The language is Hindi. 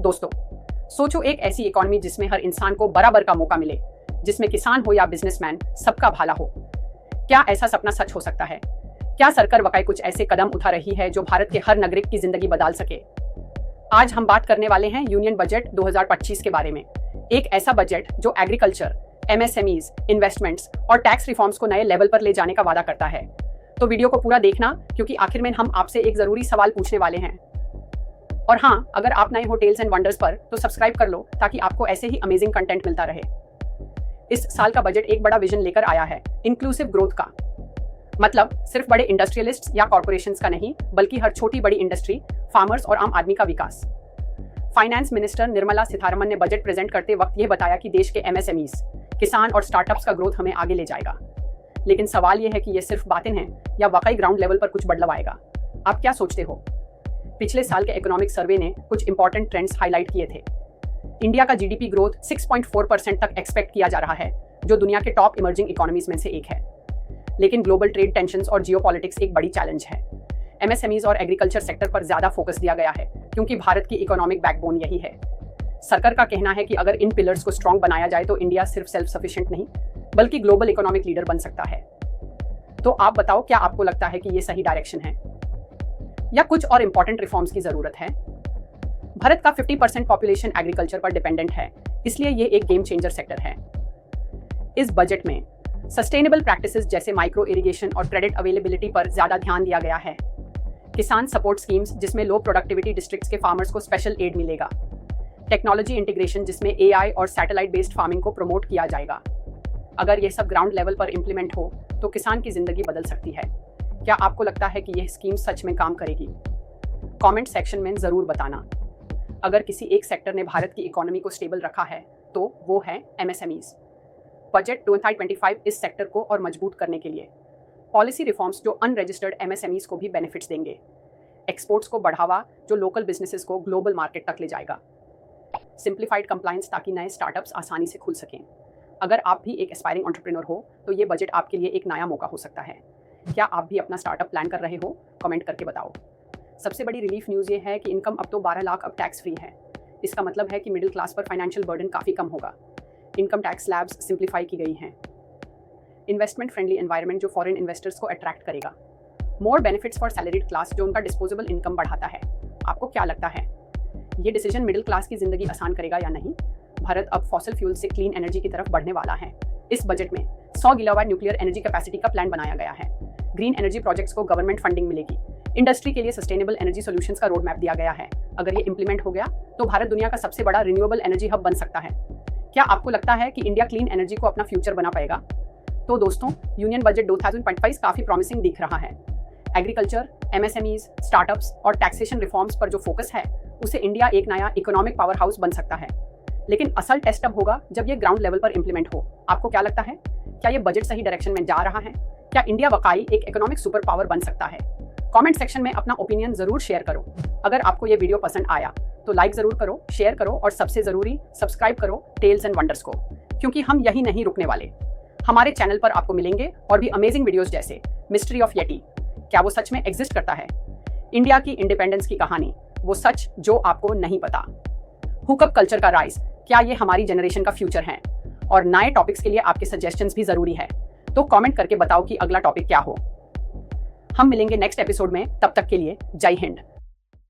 दोस्तों, सोचो एक ऐसी इकोनॉमी जिसमें हर इंसान को बराबर का मौका मिले, जिसमें किसान हो या बिजनेसमैन सबका भला हो। क्या ऐसा सपना सच हो सकता है? क्या सरकार वाकई कुछ ऐसे कदम उठा रही है जो भारत के हर नागरिक की जिंदगी बदल सके? आज हम बात करने वाले हैं यूनियन बजट 2025 के बारे में। एक ऐसा बजट जो एग्रीकल्चर, एमएसएमईज, इन्वेस्टमेंट्स और टैक्स रिफॉर्म्स को नए लेवल पर ले जाने का वादा करता है। तो वीडियो को पूरा देखना, क्योंकि आखिर में हम आपसे एक जरूरी सवाल पूछने वाले हैं। और हाँ, अगर आप नए हो टेल्स एंड वंडर्स पर तो सब्सक्राइब कर लो, ताकि आपको ऐसे ही अमेजिंग कंटेंट मिलता रहे। इस साल का बजट एक बड़ा विजन लेकर आया है, इंक्लूसिव ग्रोथ का। मतलब सिर्फ बड़े इंडस्ट्रियलिस्ट्स या कॉर्पोरेशंस का नहीं, बल्कि हर छोटी बड़ी इंडस्ट्री, फार्मर्स और आम आदमी का विकास। फाइनेंस मिनिस्टर निर्मला सीतारमण ने बजट प्रेजेंट करते वक्त यह बताया कि देश के एमएसएमईज, किसान और स्टार्टअप्स का ग्रोथ हमें आगे ले जाएगा। लेकिन सवाल यह है कि ये सिर्फ बातें हैं या वाकई ग्राउंड लेवल पर कुछ बदलाव आएगा? आप क्या सोचते हो? पिछले साल के इकोनॉमिक सर्वे ने कुछ इंपॉर्टेंट ट्रेंड्स हाईलाइट किए थे। इंडिया का जीडीपी ग्रोथ 6.4% तक एक्सपेक्ट किया जा रहा है, जो दुनिया के टॉप इमर्जिंग इकोनॉमीज में से एक है। लेकिन ग्लोबल ट्रेड टेंशंस और जियोपॉलिटिक्स एक बड़ी चैलेंज है। एमएसएमईज और एग्रीकल्चर सेक्टर पर ज्यादा फोकस दिया गया है, क्योंकि भारत की इकोनॉमिक बैकबोन यही है। सरकार का कहना है कि अगर इन पिलर्स को स्ट्रॉन्ग बनाया जाए तो इंडिया सिर्फ सेल्फ सफिशिएंट नहीं, बल्कि ग्लोबल इकोनॉमिक लीडर बन सकता है। तो आप बताओ, क्या आपको लगता है कि ये सही डायरेक्शन है या कुछ और इंपॉर्टेंट रिफॉर्म्स की जरूरत है? भारत का 50% पॉपुलेशन एग्रीकल्चर पर डिपेंडेंट है, इसलिए ये एक गेम चेंजर सेक्टर है। इस बजट में सस्टेनेबल प्रैक्टिसेस जैसे माइक्रो इरिगेशन और क्रेडिट अवेलेबिलिटी पर ज्यादा ध्यान दिया गया है। किसान सपोर्ट स्कीम्स जिसमें लो प्रोडक्टिविटी डिस्ट्रिक्ट्स के फार्मर्स को स्पेशल एड मिलेगा। टेक्नोलॉजी इंटीग्रेशन जिसमें एआई और सैटेलाइट बेस्ड फार्मिंग को प्रमोट किया जाएगा। अगर यह सब ग्राउंड लेवल पर इंप्लीमेंट हो तो किसान की जिंदगी बदल सकती है। क्या आपको लगता है कि यह स्कीम सच में काम करेगी? कमेंट सेक्शन में जरूर बताना। अगर किसी एक सेक्टर ने भारत की इकोनॉमी को स्टेबल रखा है तो वो है एमएसएमईज। बजट 2025 इस सेक्टर को और मजबूत करने के लिए पॉलिसी रिफॉर्म्स जो अनरजिस्टर्ड एमएसएमईज को भी बेनिफिट्स देंगे, एक्सपोर्ट्स को बढ़ावा जो लोकल बिजनेसेस को ग्लोबल मार्केट तक ले जाएगा, सिंप्लीफाइड कंप्लायंस ताकि नए स्टार्टअप्स आसानी से खुल सकें। अगर आप भी एक एस्पायरिंग एंटरप्रेन्योर हो तो ये बजट आपके लिए एक नया मौका हो सकता है। क्या आप भी अपना स्टार्टअप प्लान कर रहे हो? कमेंट करके बताओ। सबसे बड़ी रिलीफ न्यूज़ ये है कि इनकम अब तो 12 लाख अब टैक्स फ्री है। इसका मतलब है कि मिडिल क्लास पर फाइनेंशियल बर्डन काफ़ी कम होगा। इनकम टैक्स स्लैब्स सिंप्लीफाई की गई हैं। इन्वेस्टमेंट फ्रेंडली एनवायरनमेंट जो फॉरेन इन्वेस्टर्स को अट्रैक्ट करेगा। मोर बेनिफिट्स फॉर सैलरीड क्लास जो उनका डिस्पोजेबल इनकम बढ़ाता है। आपको क्या लगता है, ये डिसीजन मिडिल क्लास की जिंदगी आसान करेगा या नहीं? भारत अब फॉसिल फ्यूल से क्लीन एनर्जी की तरफ बढ़ने वाला है। इस बजट में 100 गीगावाट न्यूक्लियर एनर्जी कैपेसिटी का प्लान बनाया गया है। ग्रीन एनर्जी प्रोजेक्ट्स को गवर्नमेंट फंडिंग मिलेगी। इंडस्ट्री के लिए सस्टेनेबल एनर्जी सॉल्यूशंस का रोड मैप दिया गया है। अगर ये इंप्लीमेंट हो गया तो भारत दुनिया का सबसे बड़ा रिन्यूएबल एनर्जी हब बन सकता है। क्या आपको लगता है कि इंडिया क्लीन एनर्जी को अपना फ्यूचर बना पाएगा? तो दोस्तों, यूनियन बजट 2025 काफी प्रॉमिसिंग दिख रहा है। एग्रीकल्चर, एमएसएमईज, स्टार्टअप्स और टैक्सेशन रिफॉर्म्स पर जो फोकस है, उसे इंडिया एक नया इकोनॉमिक पावर हाउस बन सकता है। लेकिन असल टेस्ट अब होगा जब ये ग्राउंड लेवल पर इंप्लीमेंट हो। आपको क्या लगता है, क्या ये बजट सही डायरेक्शन में जा रहा है? क्या इंडिया वाकई एक इकोनॉमिक सुपर पावर बन सकता है? कमेंट सेक्शन में अपना ओपिनियन जरूर शेयर करो। अगर आपको ये वीडियो पसंद आया तो लाइक जरूर करो, शेयर करो और सबसे जरूरी सब्सक्राइब करो टेल्स एंड वंडर्स को, क्योंकि हम यही नहीं रुकने वाले। हमारे चैनल पर आपको मिलेंगे और भी अमेजिंग वीडियोस जैसे मिस्ट्री ऑफ येटी, क्या वो सच में एग्जिस्ट करता है? इंडिया की इंडिपेंडेंस की कहानी, वो सच जो आपको नहीं पता। हुकअप कल्चर का राइज, क्या ये हमारी जनरेशन का फ्यूचर है? और नए टॉपिक्स के लिए आपके सजेशंस भी जरूरी है, तो कमेंट करके बताओ कि अगला टॉपिक क्या हो। हम मिलेंगे नेक्स्ट एपिसोड में, तब तक के लिए जय हिंद।